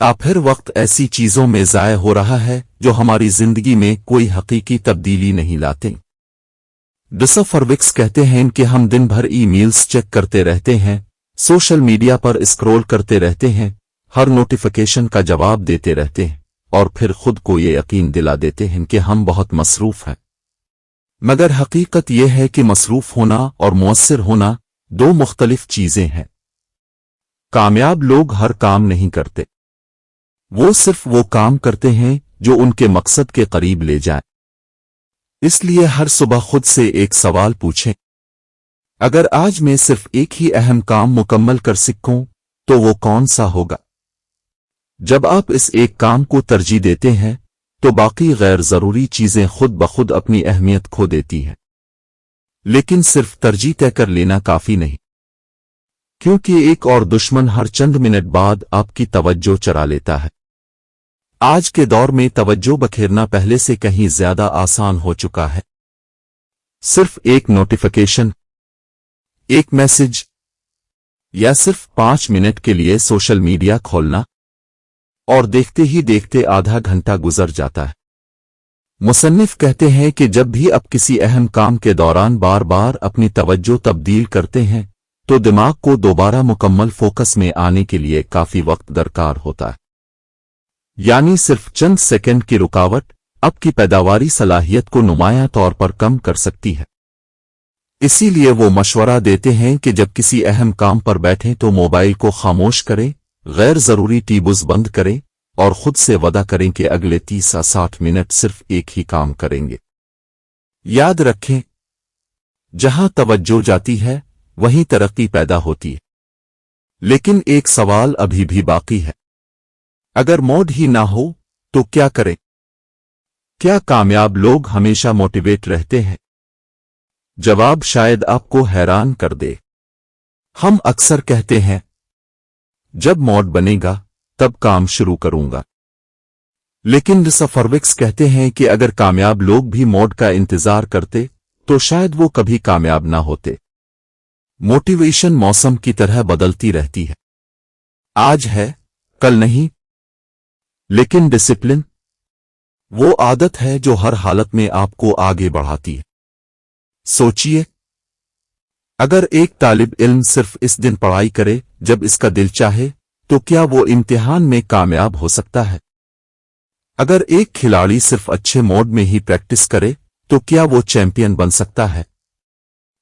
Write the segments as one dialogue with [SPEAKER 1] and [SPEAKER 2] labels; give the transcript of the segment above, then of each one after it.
[SPEAKER 1] پھر وقت ایسی چیزوں میں ضائع ہو رہا ہے جو ہماری زندگی میں کوئی حقیقی تبدیلی نہیں لاتے۔ ڈسفروکس کہتے ہیں کہ ہم دن بھر ای میلز چیک کرتے رہتے ہیں، سوشل میڈیا پر اسکرول کرتے رہتے ہیں، ہر نوٹیفیکیشن کا جواب دیتے رہتے ہیں، اور پھر خود کو یہ یقین دلا دیتے ہیں کہ ہم بہت مصروف ہیں۔ مگر حقیقت یہ ہے کہ مصروف ہونا اور مؤثر ہونا دو مختلف چیزیں ہیں۔ کامیاب لوگ ہر کام نہیں کرتے، وہ صرف وہ کام کرتے ہیں جو ان کے مقصد کے قریب لے جائیں۔ اس لیے ہر صبح خود سے ایک سوال پوچھیں، اگر آج میں صرف ایک ہی اہم کام مکمل کر سکوں تو وہ کون سا ہوگا؟ جب آپ اس ایک کام کو ترجیح دیتے ہیں تو باقی غیر ضروری چیزیں خود بخود اپنی اہمیت کھو دیتی ہیں۔ لیکن صرف ترجیح طے کر لینا کافی نہیں، کیونکہ ایک اور دشمن ہر چند منٹ بعد آپ کی توجہ چرا لیتا ہے۔ آج کے دور میں توجہ بکھیرنا پہلے سے کہیں زیادہ آسان ہو چکا ہے۔ صرف ایک نوٹیفیکیشن، ایک میسج، یا صرف 5 منٹ کے لیے سوشل میڈیا کھولنا، اور دیکھتے ہی دیکھتے آدھا گھنٹہ گزر جاتا ہے۔ مصنف کہتے ہیں کہ جب بھی آپ کسی اہم کام کے دوران بار بار اپنی توجہ تبدیل کرتے ہیں تو دماغ کو دوبارہ مکمل فوکس میں آنے کے لیے کافی وقت درکار ہوتا ہے۔ یعنی صرف چند سیکنڈ کی رکاوٹ آپ کی پیداواری صلاحیت کو نمایاں طور پر کم کر سکتی ہے۔ اسی لیے وہ مشورہ دیتے ہیں کہ جب کسی اہم کام پر بیٹھیں تو موبائل کو خاموش کریں، غیر ضروری ٹیبز بند کریں، اور خود سے وعدہ کریں کہ اگلے 30 سے 60 منٹ صرف ایک ہی کام کریں گے۔ یاد رکھیں، جہاں توجہ جاتی ہے وہیں ترقی پیدا ہوتی ہے۔ لیکن ایک سوال ابھی بھی باقی ہے، اگر موڈ ہی نہ ہو تو کیا کریں؟ کیا کامیاب لوگ ہمیشہ موٹیویٹ رہتے ہیں؟ جواب شاید آپ کو حیران کر دے۔ ہم اکثر کہتے ہیں، جب موڈ بنے گا تب کام شروع کروں گا۔ لیکن ڈسفروکس کہتے ہیں کہ اگر کامیاب لوگ بھی موڈ کا انتظار کرتے تو شاید وہ کبھی کامیاب نہ ہوتے۔ موٹیویشن موسم کی طرح بدلتی رہتی ہے، آج ہے کل نہیں۔ لیکن ڈسپلن وہ عادت ہے جو ہر حالت میں آپ کو آگے بڑھاتی ہے۔ سوچئے، اگر ایک طالب علم صرف اس دن پڑھائی کرے جب اس کا دل چاہے تو کیا وہ امتحان میں کامیاب ہو سکتا ہے؟ اگر ایک کھلاڑی صرف اچھے موڈ میں ہی پریکٹس کرے تو کیا وہ چیمپئن بن سکتا ہے؟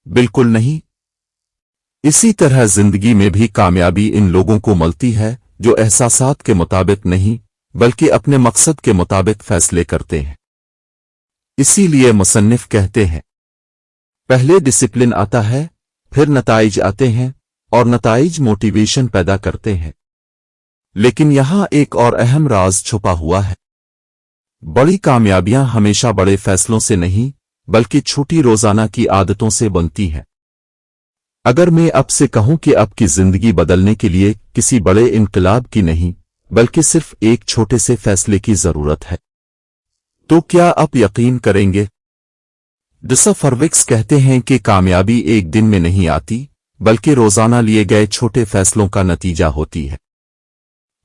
[SPEAKER 1] بالکل نہیں۔ اسی طرح زندگی میں بھی کامیابی ان لوگوں کو ملتی ہے جو احساسات کے مطابق نہیں بلکہ اپنے مقصد کے مطابق فیصلے کرتے ہیں۔ اسی لیے مصنف کہتے ہیں، پہلے ڈسپلن آتا ہے، پھر نتائج آتے ہیں، اور نتائج موٹیویشن پیدا کرتے ہیں۔ لیکن یہاں ایک اور اہم راز چھپا ہوا ہے۔ بڑی کامیابیاں ہمیشہ بڑے فیصلوں سے نہیں بلکہ چھوٹی روزانہ کی عادتوں سے بنتی ہیں۔ اگر میں آپ سے کہوں کہ آپ کی زندگی بدلنے کے لیے کسی بڑے انقلاب کی نہیں بلکہ صرف ایک چھوٹے سے فیصلے کی ضرورت ہے، تو کیا آپ یقین کریں گے؟ ڈسفروکس کہتے ہیں کہ کامیابی ایک دن میں نہیں آتی بلکہ روزانہ لیے گئے چھوٹے فیصلوں کا نتیجہ ہوتی ہے۔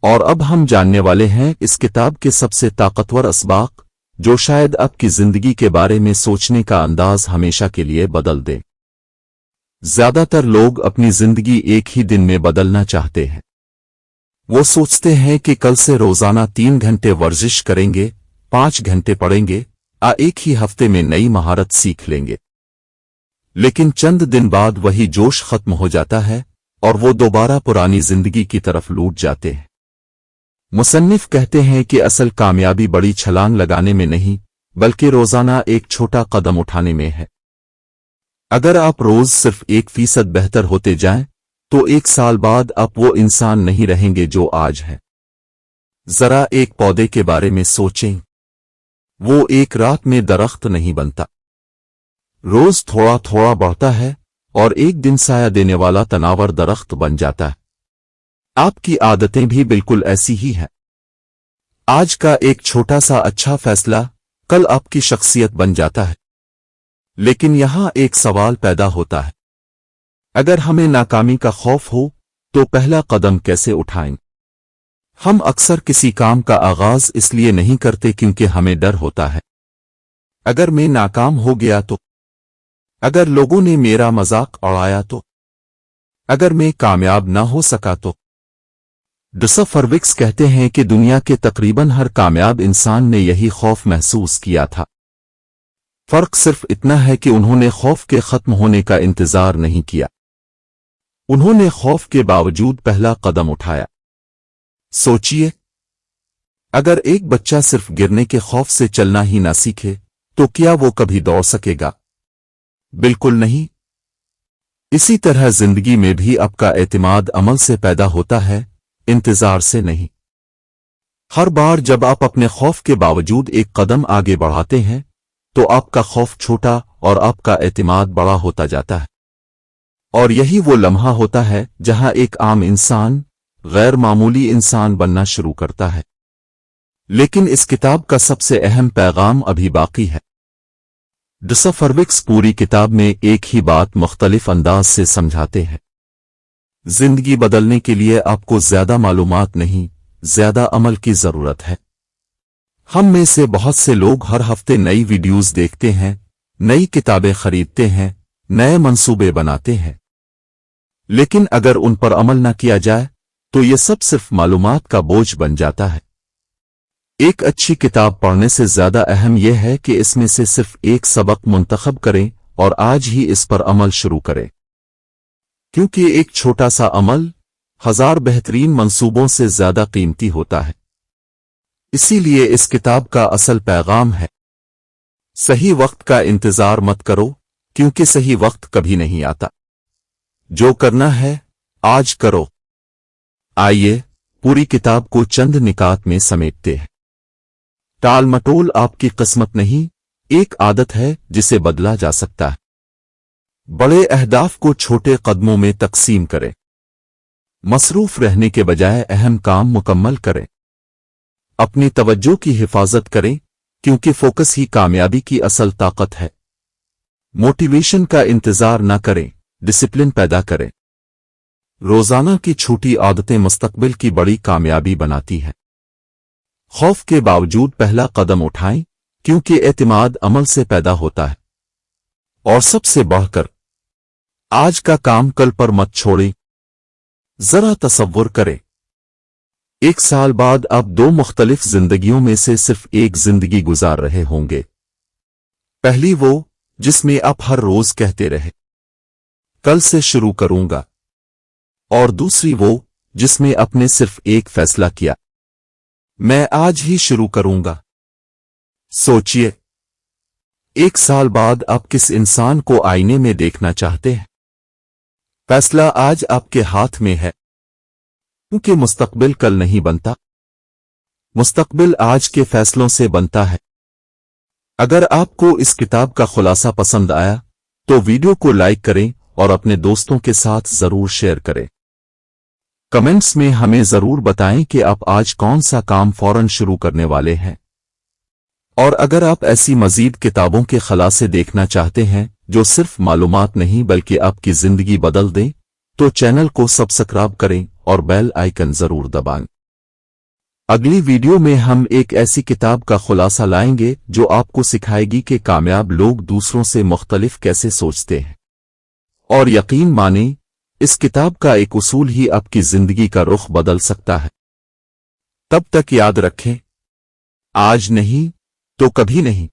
[SPEAKER 1] اور اب ہم جاننے والے ہیں اس کتاب کے سب سے طاقتور اسباق جو شاید آپ کی زندگی کے بارے میں سوچنے کا انداز ہمیشہ کے لیے بدل دے۔ زیادہ تر لوگ اپنی زندگی ایک ہی دن میں بدلنا چاہتے ہیں۔ وہ سوچتے ہیں کہ کل سے روزانہ 3 گھنٹے ورزش کریں گے، 5 گھنٹے پڑھیں گے، ایک ہی ہفتے میں نئی مہارت سیکھ لیں گے۔ لیکن چند دن بعد وہی جوش ختم ہو جاتا ہے اور وہ دوبارہ پرانی زندگی کی طرف لوٹ جاتے ہیں۔ مصنف کہتے ہیں کہ اصل کامیابی بڑی چھلانگ لگانے میں نہیں بلکہ روزانہ ایک چھوٹا قدم اٹھانے میں ہے۔ اگر آپ روز صرف 1% بہتر ہوتے جائیں تو 1 سال بعد آپ وہ انسان نہیں رہیں گے جو آج ہے۔ ذرا ایک پودے کے بارے میں سوچیں، وہ ایک رات میں درخت نہیں بنتا، روز تھوڑا تھوڑا بڑھتا ہے اور ایک دن سایہ دینے والا تناور درخت بن جاتا ہے۔ آپ کی عادتیں بھی بالکل ایسی ہی ہیں۔ آج کا ایک چھوٹا سا اچھا فیصلہ کل آپ کی شخصیت بن جاتا ہے۔ لیکن یہاں ایک سوال پیدا ہوتا ہے، اگر ہمیں ناکامی کا خوف ہو تو پہلا قدم کیسے اٹھائیں؟ ہم اکثر کسی کام کا آغاز اس لیے نہیں کرتے کیونکہ ہمیں ڈر ہوتا ہے، اگر میں ناکام ہو گیا تو، اگر لوگوں نے میرا مذاق اڑایا تو، اگر میں کامیاب نہ ہو سکا تو۔ ڈسف ہروکس کہتے ہیں کہ دنیا کے تقریباً ہر کامیاب انسان نے یہی خوف محسوس کیا تھا، فرق صرف اتنا ہے کہ انہوں نے خوف کے ختم ہونے کا انتظار نہیں کیا، انہوں نے خوف کے باوجود پہلا قدم اٹھایا۔ سوچئے، اگر ایک بچہ صرف گرنے کے خوف سے چلنا ہی نہ سیکھے تو کیا وہ کبھی دوڑ سکے گا؟ بالکل نہیں۔ اسی طرح زندگی میں بھی آپ کا اعتماد عمل سے پیدا ہوتا ہے، انتظار سے نہیں۔ ہر بار جب آپ اپنے خوف کے باوجود ایک قدم آگے بڑھاتے ہیں تو آپ کا خوف چھوٹا اور آپ کا اعتماد بڑا ہوتا جاتا ہے، اور یہی وہ لمحہ ہوتا ہے جہاں ایک عام انسان غیر معمولی انسان بننا شروع کرتا ہے۔ لیکن اس کتاب کا سب سے اہم پیغام ابھی باقی ہے۔ ڈسف ہروکس پوری کتاب میں ایک ہی بات مختلف انداز سے سمجھاتے ہیں۔ زندگی بدلنے کے لیے آپ کو زیادہ معلومات نہیں، زیادہ عمل کی ضرورت ہے۔ ہم میں سے بہت سے لوگ ہر ہفتے نئی ویڈیوز دیکھتے ہیں، نئی کتابیں خریدتے ہیں، نئے منصوبے بناتے ہیں، لیکن اگر ان پر عمل نہ کیا جائے تو یہ سب صرف معلومات کا بوجھ بن جاتا ہے۔ ایک اچھی کتاب پڑھنے سے زیادہ اہم یہ ہے کہ اس میں سے صرف ایک سبق منتخب کریں اور آج ہی اس پر عمل شروع کریں، کیونکہ ایک چھوٹا سا عمل ہزار بہترین منصوبوں سے زیادہ قیمتی ہوتا ہے۔ اسی لیے اس کتاب کا اصل پیغام ہے، صحیح وقت کا انتظار مت کرو، کیونکہ صحیح وقت کبھی نہیں آتا۔ جو کرنا ہے آج کرو۔ آئیے پوری کتاب کو چند نکات میں سمیٹتے ہیں۔ ٹال مٹول آپ کی قسمت نہیں، ایک عادت ہے جسے بدلا جا سکتا ہے۔ بڑے اہداف کو چھوٹے قدموں میں تقسیم کریں۔ مصروف رہنے کے بجائے اہم کام مکمل کریں۔ اپنی توجہ کی حفاظت کریں، کیونکہ فوکس ہی کامیابی کی اصل طاقت ہے۔ موٹیویشن کا انتظار نہ کریں، ڈسپلن پیدا کریں۔ روزانہ کی چھوٹی عادتیں مستقبل کی بڑی کامیابی بناتی ہیں۔ خوف کے باوجود پہلا قدم اٹھائیں، کیونکہ اعتماد عمل سے پیدا ہوتا ہے۔ اور سب سے بڑھ کر، آج کا کام کل پر مت چھوڑیں۔ ذرا تصور کریں، 1 سال بعد آپ 2 مختلف زندگیوں میں سے صرف ایک زندگی گزار رہے ہوں گے۔ پہلی وہ جس میں آپ ہر روز کہتے رہے، کل سے شروع کروں گا، اور دوسری وہ جس میں آپ نے صرف ایک فیصلہ کیا، میں آج ہی شروع کروں گا۔ سوچئے، 1 سال بعد آپ کس انسان کو آئینے میں دیکھنا چاہتے ہیں؟ فیصلہ آج آپ کے ہاتھ میں ہے، کیونکہ مستقبل کل نہیں بنتا، مستقبل آج کے فیصلوں سے بنتا ہے۔ اگر آپ کو اس کتاب کا خلاصہ پسند آیا تو ویڈیو کو لائک کریں اور اپنے دوستوں کے ساتھ ضرور شیئر کریں۔ کمنٹس میں ہمیں ضرور بتائیں کہ آپ آج کون سا کام فوراً شروع کرنے والے ہیں۔ اور اگر آپ ایسی مزید کتابوں کے خلاصے دیکھنا چاہتے ہیں جو صرف معلومات نہیں بلکہ آپ کی زندگی بدل دیں تو چینل کو سبسکرائب کریں اور بیل آئیکن ضرور دبائیں۔ اگلی ویڈیو میں ہم ایک ایسی کتاب کا خلاصہ لائیں گے جو آپ کو سکھائے گی کہ کامیاب لوگ دوسروں سے مختلف کیسے سوچتے ہیں۔ اور یقین مانیں، اس کتاب کا ایک اصول ہی آپ کی زندگی کا رخ بدل سکتا ہے۔ تب تک یاد رکھیں، آج نہیں تو کبھی نہیں۔